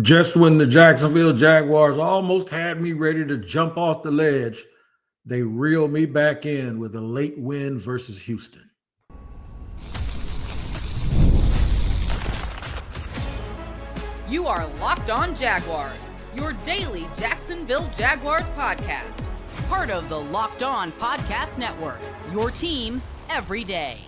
Just when the Jacksonville Jaguars almost had me ready to jump off the ledge, they reeled me back in with a late win versus Houston. You are Locked On Jaguars, your daily Jacksonville Jaguars podcast. Part of the Locked On Podcast Network, your team every day.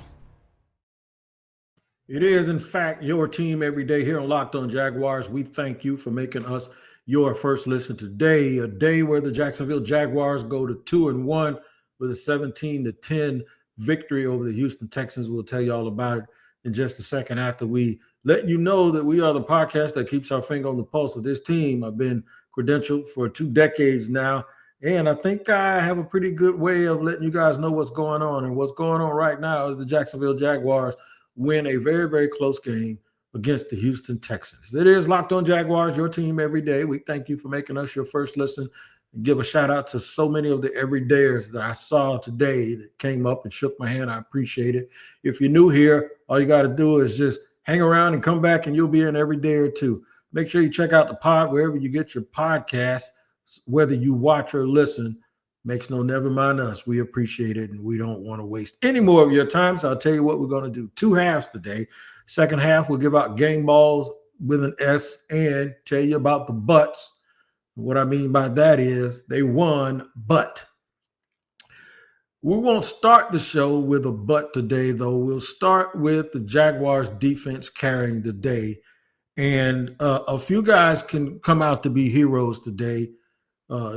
It is, in fact, your team every day here on Locked On Jaguars. We thank you for making us your first listen today, a day where the Jacksonville Jaguars go to 2-1 with a 17-10 victory over the Houston Texans. We'll tell you all about it in just a second after we let you know that we are the podcast that keeps our finger on the pulse of this team. I've been credentialed for 2 decades now, and I think I have a pretty good way of letting you guys know what's going on. And what's going on right now is the Jacksonville Jaguars win a very, very close game against the Houston Texans. It is Locked On Jaguars, your team every day. We thank you for making us your first listen. And give a shout out to so many of the everydayers that I saw today that came up and shook my hand. I appreciate it. If you're new here, all you got to do is just hang around and come back, and you'll be an everyday or two. Make sure you check out the pod wherever you get your podcasts, whether you watch or listen. Makes no never mind us. We appreciate it, and we don't want to waste any more of your time. So I'll tell you what we're going to do. 2 halves today. Second half, we'll give out game balls with an S and tell you about the butts. What I mean by that is they won, but we won't start the show with a but today, though. We'll start with the Jaguars defense carrying the day. And a few guys can come out to be heroes today.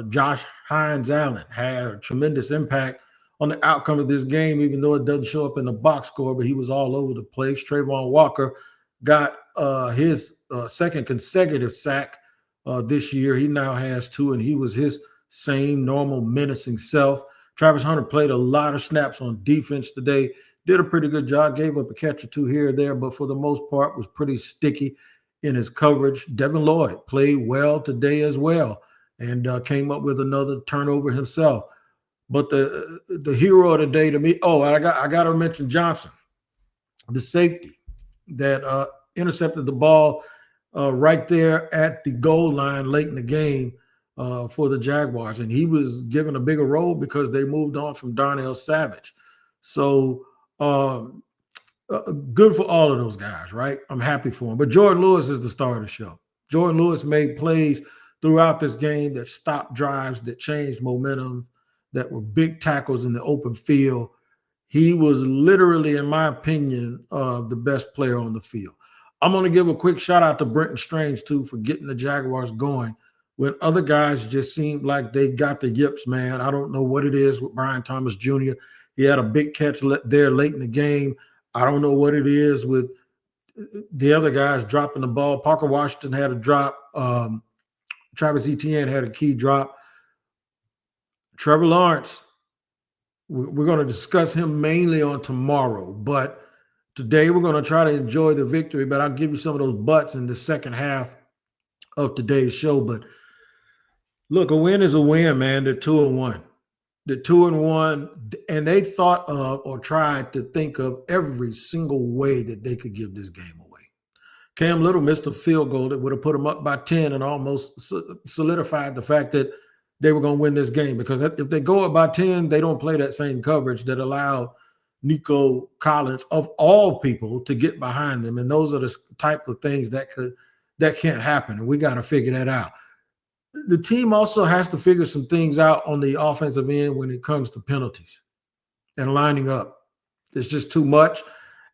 Josh Hines Allen had a tremendous impact on the outcome of this game, even though it doesn't show up in the box score, but he was all over the place. Trayvon Walker got his second consecutive sack this year. He now has 2, and he was his same normal menacing self. Travis Hunter played a lot of snaps on defense today, did a pretty good job, gave up a catch or 2 here or there, but for the most part was pretty sticky in his coverage. Devin Lloyd played well today as well, and came up with another turnover himself. But the hero of the day to me, I got to mention Johnson, the safety that intercepted the ball right there at the goal line late in the game for the Jaguars. And he was given a bigger role because they moved on from Darnell Savage. So good for all of those guys, right? I'm happy for him. But Jordan Lewis is the star of the show. Jordan Lewis made plays throughout this game that stopped drives, that changed momentum, that were big tackles in the open field. He was literally, in my opinion, the best player on the field. I'm going to give a quick shout out to Brenton Strange, too, for getting the Jaguars going when other guys just seemed like they got the yips, man. I don't know what it is with Brian Thomas Jr. He had a big catch there late in the game. I don't know what it is with the other guys dropping the ball. Parker Washington had a drop. Travis Etienne had a key drop. Trevor Lawrence, we're going to discuss him mainly on tomorrow, but today we're going to try to enjoy the victory, but I'll give you some of those buts in the second half of today's show. But look, a win is a win, man. They're 2-1. They're 2-1, and they thought of or tried to think of every single way that they could give this game away. Cam Little missed a field goal that would have put them up by 10 and almost solidified the fact that they were going to win this game, because if they go up by 10, they don't play that same coverage that allowed Nico Collins, of all people, to get behind them. And those are the type of things that can't happen, and we got to figure that out. The team also has to figure some things out on the offensive end when it comes to penalties and lining up. It's just too much.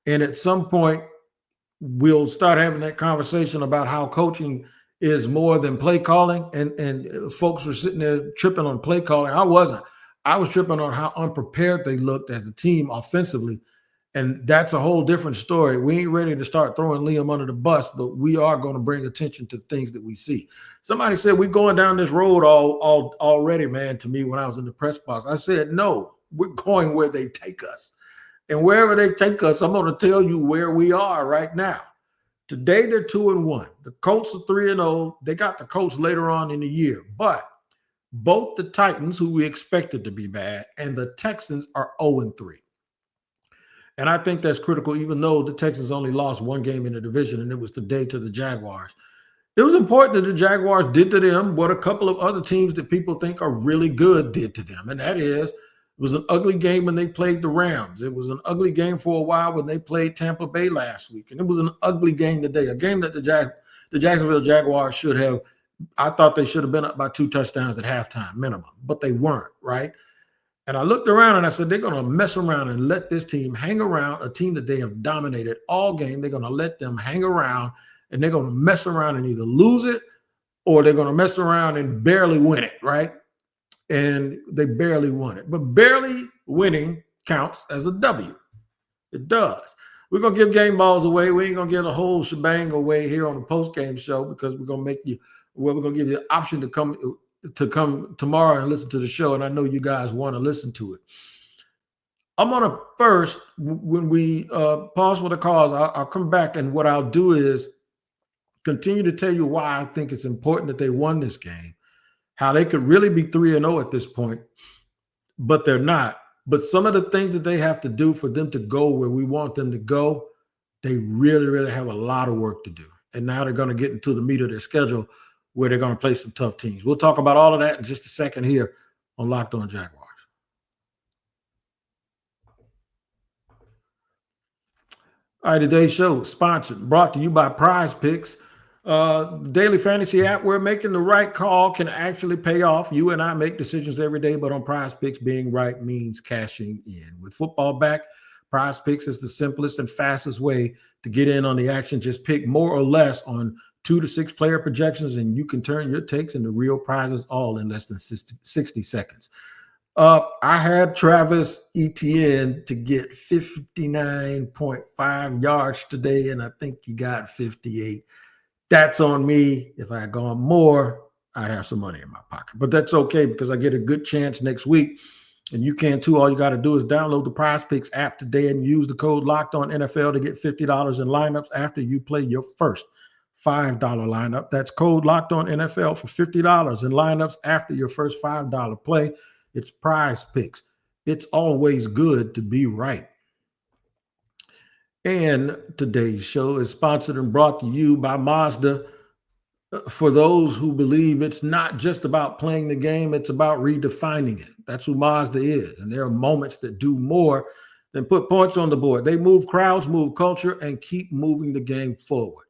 And at some point, we'll start having that conversation about how coaching is more than play calling. And folks were sitting there tripping on play calling. I wasn't. I was tripping on how unprepared they looked as a team offensively. And that's a whole different story. We ain't ready to start throwing Liam under the bus, but we are going to bring attention to things that we see. Somebody said, we're going down this road already, man, to me when I was in the press box. I said, no, we're going where they take us. And wherever they take us, I'm going to tell you where we are right now. Today, they're 2-1. The Colts are 3-0. They got the Colts later on in the year. But both the Titans, who we expected to be bad, and the Texans are 0-3. And I think that's critical, even though the Texans only lost one game in the division, and it was today to the Jaguars. It was important that the Jaguars did to them what a couple of other teams that people think are really good did to them. And that is, it was an ugly game when they played the Rams. It was an ugly game for a while when they played Tampa Bay last week. And it was an ugly game today, a game that the Jacksonville Jaguars should have. I thought they should have been up by 2 touchdowns at halftime minimum, but they weren't, right? And I looked around and I said, they're going to mess around and let this team hang around, a team that they have dominated all game. They're going to let them hang around, and they're going to mess around and either lose it or they're going to mess around and barely win it, right? And they barely won it. But barely winning counts as a W. It does. We're going to give game balls away. We ain't going to give the whole shebang away here on the post-game show because we're going to we're going to give you the option to come tomorrow and listen to the show. And I know you guys want to listen to it. I'm going to first, when we pause for the cause, I'll come back, and what I'll do is continue to tell you why I think it's important that they won this game, how they could really be 3-0 at this point, but they're not. But some of the things that they have to do for them to go where we want them to go, they really, really have a lot of work to do. And now they're going to get into the meat of their schedule where they're going to play some tough teams. We'll talk about all of that in just a second here on Locked On Jaguars. All right, today's show is sponsored, brought to you by Prize Picks. The daily fantasy app where making the right call can actually pay off. You and I make decisions every day, but on Prize Picks, being right means cashing in. With football back, Prize Picks is the simplest and fastest way to get in on the action. Just pick more or less on 2 to 6 player projections, and you can turn your takes into real prizes all in less than 60 seconds. I had Travis Etienne to get 59.5 yards today, and I think he got 58. That's on me. If I had gone more, I'd have some money in my pocket. But that's okay because I get a good chance next week, and you can too. All you got to do is download the Prize Picks app today and use the code LOCKEDONNFL to get $50 in lineups after you play your first $5 lineup. That's code LOCKEDONNFL for $50 in lineups after your first $5 play. It's Prize Picks. It's always good to be right. And today's show is sponsored and brought to you by Mazda. For those who believe it's not just about playing the game, it's about redefining it. That's who Mazda is. And there are moments that do more than put points on the board. They move crowds, move culture, and keep moving the game forward.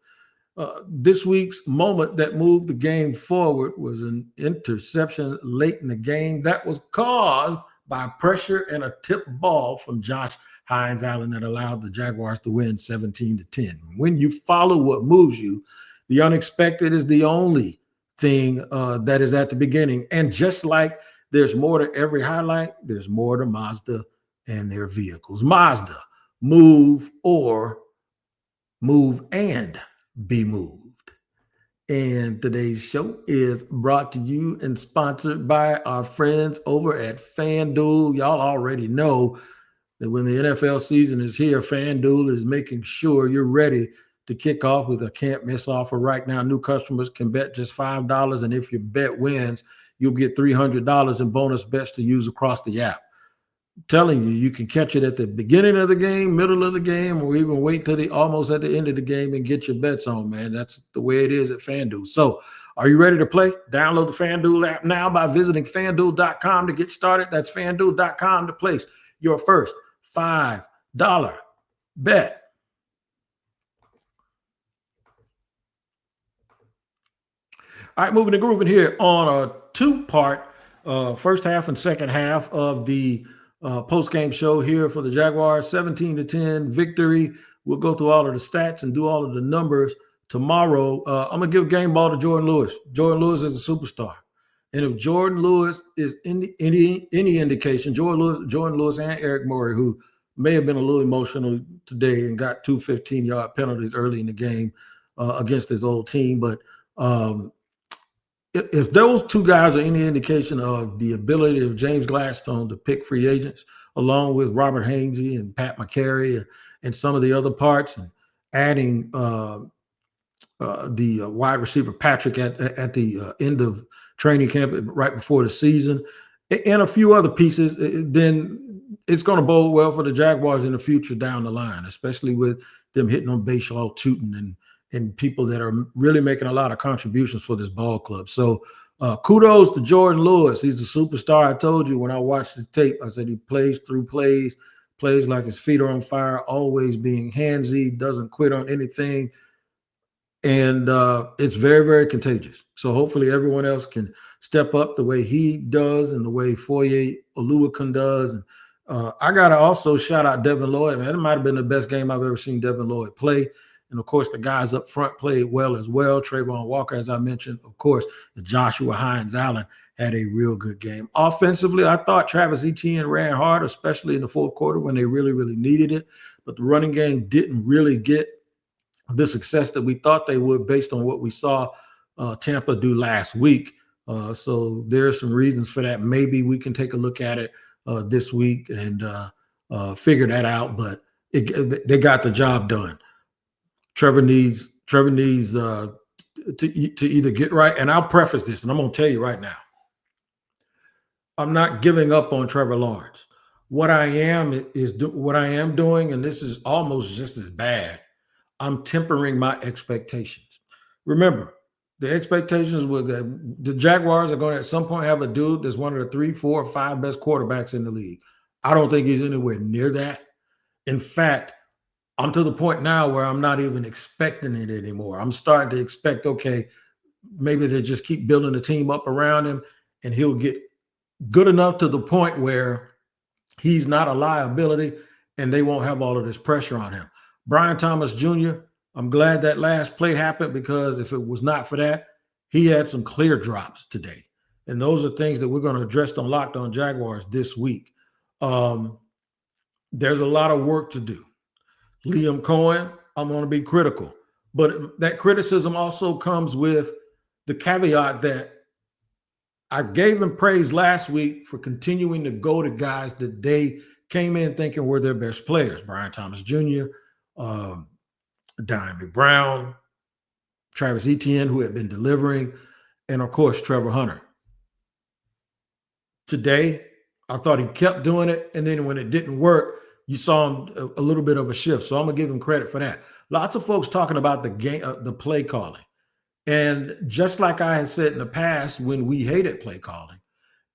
This week's moment that moved the game forward was an interception late in the game that was caused by pressure and a tip ball from Josh Hines Allen that allowed the Jaguars to win 17-10. When you follow what moves you, the unexpected is the only thing that is at the beginning. And just like there's more to every highlight, there's more to Mazda and their vehicles. Mazda, move and be moved. And today's show is brought to you and sponsored by our friends over at FanDuel. Y'all already know that when the NFL season is here, FanDuel is making sure you're ready to kick off with a can't miss offer. Right now, new customers can bet just $5, and if your bet wins, you'll get $300 in bonus bets to use across the app. I'm telling you, you can catch it at the beginning of the game, middle of the game, or even wait till almost at the end of the game and get your bets on, man. That's the way it is at FanDuel. So are you ready to play? Download the FanDuel app now by visiting FanDuel.com to get started. That's FanDuel.com to place your first $5 bet. All right, moving and grooving here on a two-part first half and second half of the post-game show here for the Jaguars. 17-10 victory. We'll go through all of the stats and do all of the numbers tomorrow. I'm going to give game ball to Jordan Lewis. Jordan Lewis is a superstar. And if Jordan Lewis is any indication, Jordan Lewis and Eric Murray, who may have been a little emotional today and got 2 15-yard penalties early in the game against his old team. But if those two guys are any indication of the ability of James Gladstone to pick free agents, along with Robert Hainsey and Pat McCary and some of the other parts, and adding the wide receiver Patrick at the end of training camp right before the season, and a few other pieces, then it's going to bode well for the Jaguars in the future down the line, especially with them hitting on Bashaw Tootin and people that are really making a lot of contributions for this ball club. So kudos to Jordan Lewis. He's a superstar. I told you when I watched the tape, I said he plays through plays like his feet are on fire, always being handsy, doesn't quit on anything. And it's very, very contagious. So hopefully everyone else can step up the way he does and the way Foye Oluokun does. And I got to also shout out Devin Lloyd, man. It might have been the best game I've ever seen Devin Lloyd play. And, of course, the guys up front played well as well. Trayvon Walker, as I mentioned. Of course, Joshua Hines-Allen had a real good game. Offensively, I thought Travis Etienne ran hard, especially in the fourth quarter when they really, really needed it. But the running game didn't really get the success that we thought they would based on what we saw Tampa do last week. So there are some reasons for that. Maybe we can take a look at it this week and figure that out. But they got the job done. Trevor needs to either get right. And I'll preface this, and I'm going to tell you right now, I'm not giving up on Trevor Lawrence. What I am doing, and this is almost just as bad, I'm tempering my expectations. Remember, the expectations were that the Jaguars are going to at some point have a dude that's one of the 3, 4, 5 best quarterbacks in the league. I don't think he's anywhere near that. In fact, I'm to the point now where I'm not even expecting it anymore. I'm starting to expect, okay, maybe they just keep building the team up around him and he'll get good enough to the point where he's not a liability and they won't have all of this pressure on him. Brian Thomas Jr., I'm glad that last play happened because if it was not for that, he had some clear drops today. And those are things that we're going to address on Locked On Jaguars this week. There's a lot of work to do. Liam Cohen, I'm going to be critical. But that criticism also comes with the caveat that I gave him praise last week for continuing to go to guys that they came in thinking were their best players. Brian Thomas Jr., Diamond Brown, Travis Etienne, who had been delivering, and, of course, Trevor Hunter. Today, I thought he kept doing it, and then when it didn't work, you saw him a little bit of a shift. So I'm going to give him credit for that. Lots of folks talking about the game, the play calling. And just like I had said in the past when we hated play calling,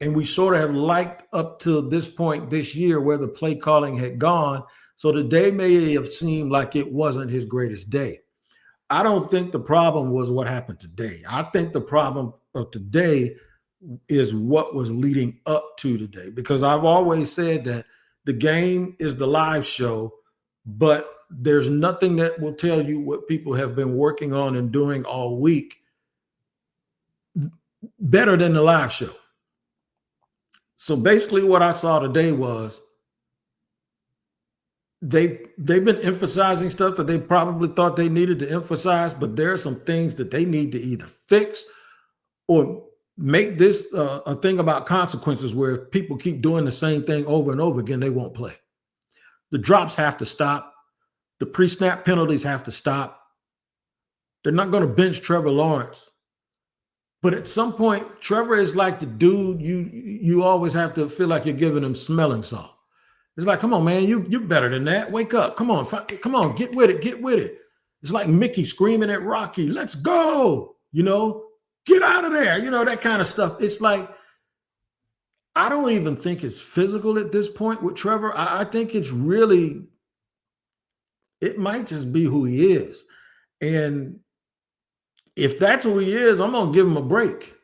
and we sort of have liked up to this point this year where the play calling had gone, so today may have seemed like it wasn't his greatest day. I don't think the problem was what happened today. I think the problem of today is what was leading up to today, because I've always said that the game is the live show, but there's nothing that will tell you what people have been working on and doing all week better than the live show. So basically what I saw today was they've been emphasizing stuff that they probably thought they needed to emphasize, but there are some things that they need to either fix or make this a thing about consequences where if people keep doing the same thing over and over again, they won't play. The drops have to stop. The pre-snap penalties have to stop. They're not going to bench Trevor Lawrence. But at some point, Trevor is like the dude you always have to feel like you're giving him smelling salt. It's like, come on, man, you're better than that. Wake up. Come on, get with it. It's like Mickey screaming at Rocky, let's go, get out of there, that kind of stuff. It's like, I don't even think it's physical at this point with Trevor. I think it's really, it might just be who he is. And if that's who he is, I'm going to give him a break.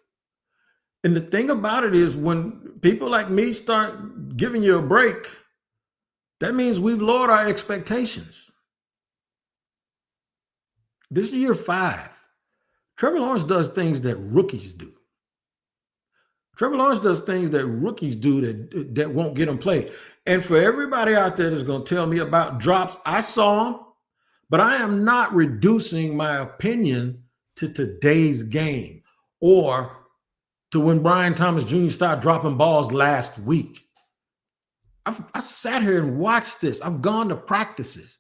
And the thing about it is when people like me start giving you a break, that means we've lowered our expectations. This is year 5. Trevor Lawrence does things that rookies do. Trevor Lawrence does things that rookies do that won't get him played. And for everybody out there that's going to tell me about drops, I saw them, but I am not reducing my opinion to today's game or to when Brian Thomas Jr. started dropping balls last week. I've sat here and watched this. I've gone to practices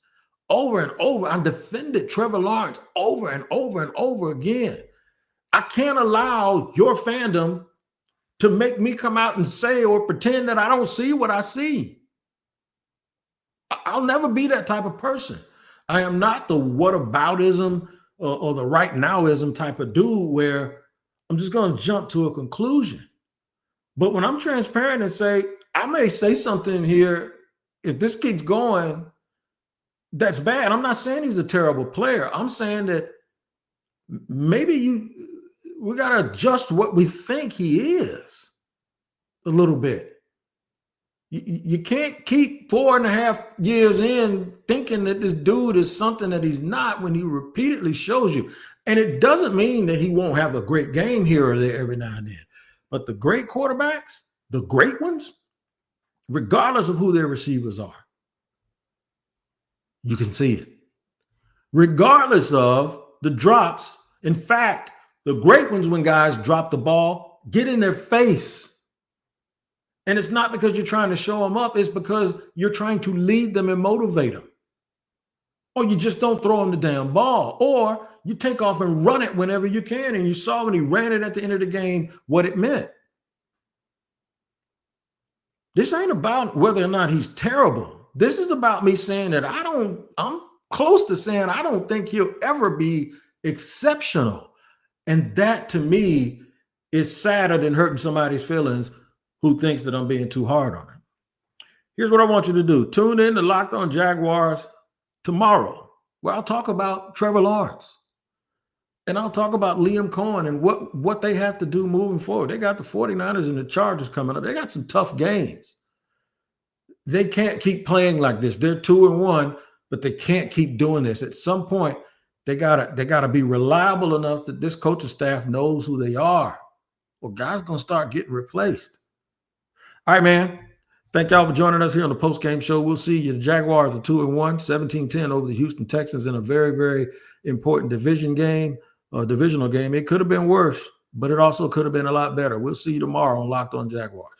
over and over. I've defended Trevor Lawrence over and over and over again. I can't allow your fandom to make me come out and say or pretend that I don't see what I see. I'll never be that type of person. I am not the whataboutism or the right nowism type of dude where I'm just going to jump to a conclusion. But when I'm transparent and say, I may say something here, if this keeps going, that's bad. I'm not saying he's a terrible player. I'm saying that maybe we got to adjust what we think he is a little bit. You can't keep 4.5 years in thinking that this dude is something that he's not when he repeatedly shows you. And it doesn't mean that he won't have a great game here or there every now and then. But the great quarterbacks, the great ones, regardless of who their receivers are, you can see it. Regardless of the drops. In fact, the great ones, when guys drop the ball, get in their face. And it's not because you're trying to show them up. It's because you're trying to lead them and motivate them. Or you just don't throw them the damn ball. Or you take off and run it whenever you can. And you saw when he ran it at the end of the game what it meant. This ain't about whether or not he's terrible. This is about me saying that I'm close to saying I don't think he'll ever be exceptional. And that to me is sadder than hurting somebody's feelings who thinks that I'm being too hard on him. Here's what I want you to do. Tune in to Locked On Jaguars tomorrow, where I'll talk about Trevor Lawrence. And I'll talk about Liam Cohen and what they have to do moving forward. They got the 49ers and the Chargers coming up. They got some tough games. They can't keep playing like this. They're 2-1, but they can't keep doing this. At some point, they gotta be reliable enough that this coaching staff knows who they are. Or guys gonna start getting replaced. All right, man. Thank y'all for joining us here on the post-game show. We'll see you. The Jaguars are 2-1, 17-10 over the Houston Texans in a very, very important divisional game. It could have been worse, but it also could have been a lot better. We'll see you tomorrow on Locked On Jaguars.